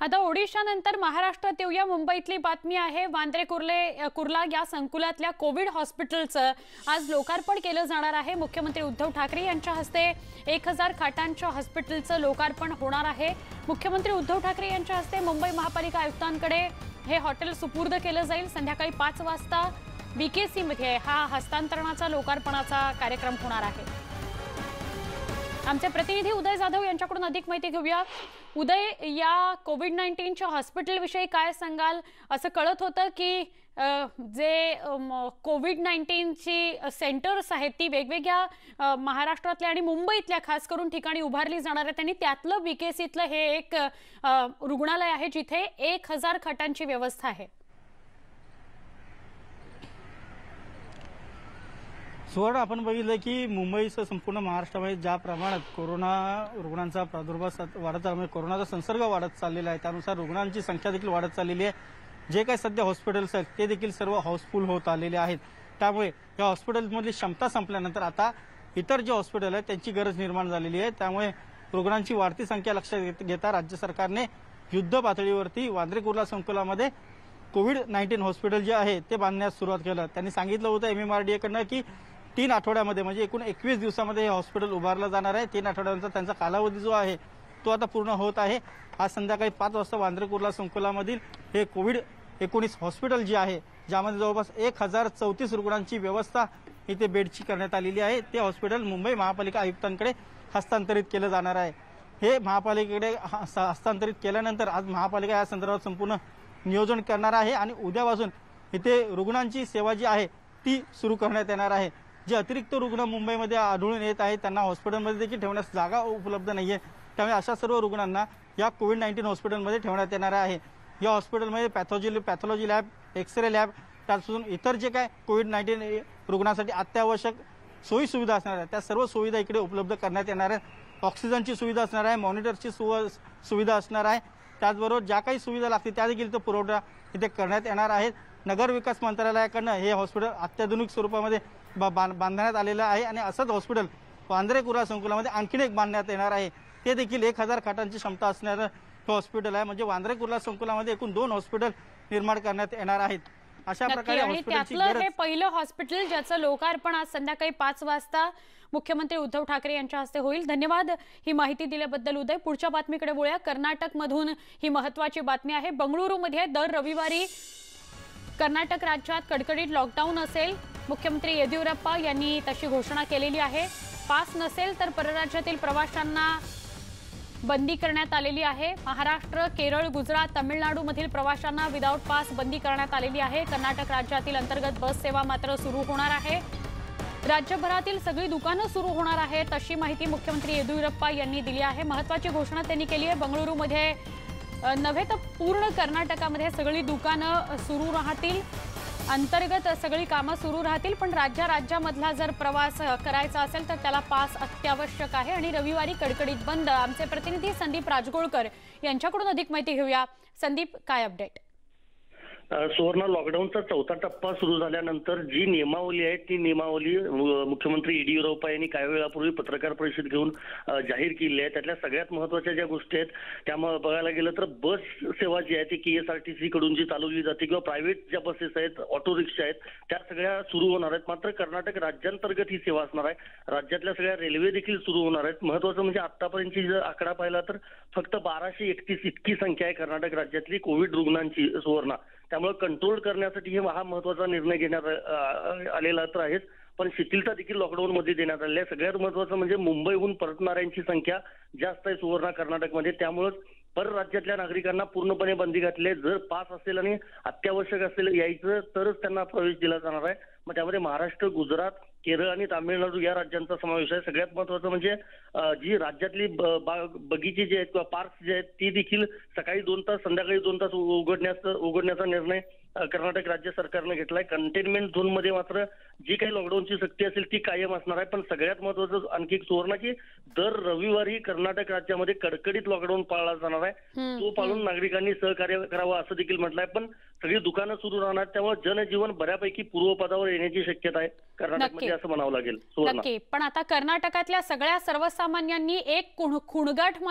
आता ओडिशानंतर महाराष्ट्रात येऊया. मुंबईतली बातमी आहे. वांद्रे कुर्ला या संकुलातल्या कोविड हॉस्पिटलचं आज लोकार्पण केलं जाणार आहे. मुख्यमंत्री उद्धव ठाकरे यांच्या हस्ते 1000 खाटांच्या हॉस्पिटलचं लोकार्पण होणार आहे. मुख्यमंत्री उद्धव ठाकरे यांच्या हस्ते मुंबई महापालिका आयुक्तांकडे हे हॉटेल सुपूर्द केलं जाईल. संध्याकाळी 5 वाजता बीकेसी मध्ये हा हस्तांतरणाचा लोकार्पणाचा कार्यक्रम होणार आहे. आमचे प्रतिनिधी उदय जाधव यांच्याकडून अधिक माहिती घेऊया. उदय, या कोविड-19च्या हॉस्पिटल विषयी काय सांगाल? असं कळत होतं की जे कोविड-19ची सेंटर्स आहेत ती वेगवेगळ्या महाराष्ट्रातल्या आणि मुंबईतल्या खास करून ठिकाणी उभारली जाणार आहेत आणि त्यातलं बीकेसीतलं हे एक रुग्णालय आहे जिथे 1000 खाटांची व्यवस्था आहे. सुवर्ण, आपण बघितलं की मुंबईसह संपूर्ण महाराष्ट्रामध्ये ज्या प्रमाणात कोरोना रुग्णांचा प्रादुर्भाव वाढत आहे, कोरोनाचा संसर्ग वाढत चाललेला आहे, त्यानुसार रुग्णांची संख्या देखील वाढत चाललेली आहे. जे काही सध्या हॉस्पिटल्स आहेत ते देखील सर्व हाऊसफुल होत आलेले आहेत. त्यामुळे या हॉस्पिटल्समधली क्षमता संपल्यानंतर आता इतर जे हॉस्पिटल आहेत त्यांची गरज निर्माण झालेली आहे. त्यामुळे रुग्णांची वाढती संख्या लक्षात घेता राज्य सरकारने युद्ध पातळीवरती वांद्रे कुर्ला संकुलामध्ये कोविड-19 हॉस्पिटल जे आहे ते बांधण्यास सुरुवात केलं. त्यांनी सांगितलं होतं MMRDA कडनं की 3 आठवड्यामध्ये म्हणजे एकूण 21 दिवसामध्ये हे हॉस्पिटल उभारलं जाणार आहे. 3 आठवड्यांचा त्यांचा कालावधी जो आहे तो आता पूर्ण होत आहे. आज संध्याकाळी 5 वाजता वांद्रे कुर्ला संकुलामधील हे कोविड-19 हॉस्पिटल जे आहे ज्यामध्ये जवळपास 1034 रुग्णांची व्यवस्था इथे बेडची करण्यात आलेली आहे, ते हॉस्पिटल मुंबई महापालिका आयुक्तांकडे हस्तांतरित केलं जाणार आहे. हे महापालिकेकडे हस्तांतरित केल्यानंतर आज महापालिका या संदर्भात संपूर्ण नियोजन करणार आहे आणि उद्यापासून इथे रुग्णांची सेवा जी आहे ती सुरू करण्यात येणार आहे. जे अतिरिक्त रुग्ण मुंबईमध्ये आढळून येत आहेत त्यांना हॉस्पिटलमध्ये देखील ठेवण्यास जागा उपलब्ध नाहीये. त्यामुळे अशा सर्व रुग्णांना या कोविड-19 हॉस्पिटलमध्ये ठेवण्यात येणार आहे. या हॉस्पिटलमध्ये पॅथॉलॉजी लॅब, एक्सरे लॅब, त्यापासून इतर जे काय कोविड-19 रुग्णांसाठी अत्यावश्यक सोयी सुविधा असणार आहेत त्या सर्व सुविधा इकडे उपलब्ध करण्यात येणार आहेत. ऑक्सिजनची सुविधा असणार आहे, मॉनिटरची सुविधा असणार आहे. त्याचबरोबर ज्या काही सुविधा लागतील त्या देखील इथं पुरवठा इथे करण्यात येणार आहेत. नगर विकास मंत्रालयाकडनं हे हॉस्पिटल अत्याधुनिक स्वरूपामध्ये बांधण्यात आलेलं आहे आणि असंच हॉस्पिटल वांद्रे कुर्ला संकुलामध्ये आणखीन एक बांधण्यात येणार आहे. ते देखील 1000 खाटांची क्षमता असणारं हे हॉस्पिटल आहे. म्हणजे वांद्रे कुर्ला संकुलामध्ये एकूण 2 हॉस्पिटल निर्माण करण्यात येणार आहेत. अशा प्रकारे त्यातलं हे पहिलं हॉस्पिटल ज्याचं लोकार्पण आज संध्याकाळी 5 वाजता मुख्यमंत्री उद्धव ठाकरे यांच्या हस्ते होईल. धन्यवाद ही माहिती दिल्याबद्दल उदय. पुढच्या बातमीकडे वळूया. कर्नाटकमधून ही महत्त्वाची बातमी आहे. बंगळुरूमध्ये दर रविवारी कर्नाटक राज्यात कडकडीत लॉकडाऊन असेल. मुख्यमंत्री येदियुरप्पा यांनी तशी घोषणा केलेली आहे. पास नसेल तर परराज्यातील प्रवाशांना बंदी करण्यात आलेली आहे. महाराष्ट्र, केरळ, गुजरात, तामिळनाडू मधील प्रवाशांना विदाऊट पास बंदी करण्यात आलेली आहे. कर्नाटक राज्यातील अंतर्गत बस सेवा मात्र सुरू होणार आहे. राज्यभरातील सगळी दुकानं सुरू होणार आहेत अशी माहिती मुख्यमंत्री येदियुरप्पा यांनी दिली आहे. महत्त्वाची घोषणा त्यांनी केली आहे. बंगळुरूमध्ये नव्हे तर पूर्ण कर्नाटकामध्ये सगळी दुकानं सुरू राहतील, अंतर्गत सगळी कामं सुरू राहतील. पण राज्यामधला जर प्रवास करायचा असेल तर त्याला पास अत्यावश्यक आहे आणि रविवारी कडकडीत बंद. आमचे प्रतिनिधी संदीप राजगोळकर यांच्याकडून अधिक माहिती घेऊया. संदीप, काय अपडेट? सुवर्ण, लॉकडाऊनचा 4था टप्पा सुरू झाल्यानंतर जी नियमावली आहे ती नियमावली मुख्यमंत्री येदियुरप्पा यांनी काही वेळापूर्वी पत्रकार परिषद घेऊन जाहीर केली आहे. त्यातल्या सगळ्यात महत्त्वाच्या ज्या गोष्टी आहेत त्यामुळे बघायला गेलं तर बस सेवा जी आहे ती KSRTC कडून जी चालवली जाते किंवा प्रायव्हेट ज्या बसेस आहेत, ऑटो रिक्षा आहेत, त्या सगळ्या सुरू होणार आहेत. मात्र कर्नाटक राज्यांतर्गत ही सेवा असणार आहे. राज्यातल्या सगळ्या रेल्वे देखील सुरू होणार आहेत. महत्त्वाचं म्हणजे आतापर्यंतची जर आकडा पाहिला तर फक्त 1231 इतकी संख्या आहे कर्नाटक राज्यातली कोविड रुग्णांची. सुवर्ण, त्यामुळे कंट्रोल करण्यासाठी हा महत्त्वाचा निर्णय घेण्यात आलेला तर आहेच, पण शिथिलता देखील लॉकडाऊन मध्ये देण्यात आलेली आहे. सगळ्यात महत्त्वाचं म्हणजे मुंबईहून परतणाऱ्यांची संख्या जास्त आहे सुवर्ण कर्नाटकमध्ये. त्यामुळे परराज्यातल्या नागरिकांना पूर्णपणे बंदी घातली आहे. जर पास असेल आणि अत्यावश्यक असेल यायचं तरच त्यांना प्रवेश दिला जाणार आहे. मग त्यामध्ये महाराष्ट्र, गुजरात, केरळ आणि तामिळनाडू या राज्यांचा समावेश आहे. सगळ्यात महत्त्वाचं म्हणजे जी राज्यातली बगीचे जे आहेत किंवा पार्क्स जे आहेत ती देखील सकाळी 2 तास, संध्याकाळी 2 तास उघडण्याचा निर्णय कर्नाटक राज्य सरकारने घेतलाय. कंटेनमेंट झोन मध्ये मात्र जी काही लॉकडाऊनची सक्ती असेल ती कायम असणार आहे. पण सगळ्यात महत्त्वाचं आणखी एक सुवर्ण की दर रविवारी कर्नाटक राज्यामध्ये कडकडीत लॉकडाऊन पाळला जाणार आहे. तो पाळून नागरिकांनी सहकार्य करावं असं देखील म्हटलंय. पण सगळी दुकानं सुरू राहणार, त्यामुळे जनजीवन बऱ्यापैकी पूर्वपदावर येण्याची शक्यता आहे कर्नाटकमध्ये असं म्हणावं लागेल. नक्की. पण आता कर्नाटकातल्या सगळ्या सर्वसामान्यांनी एक खुणगाठ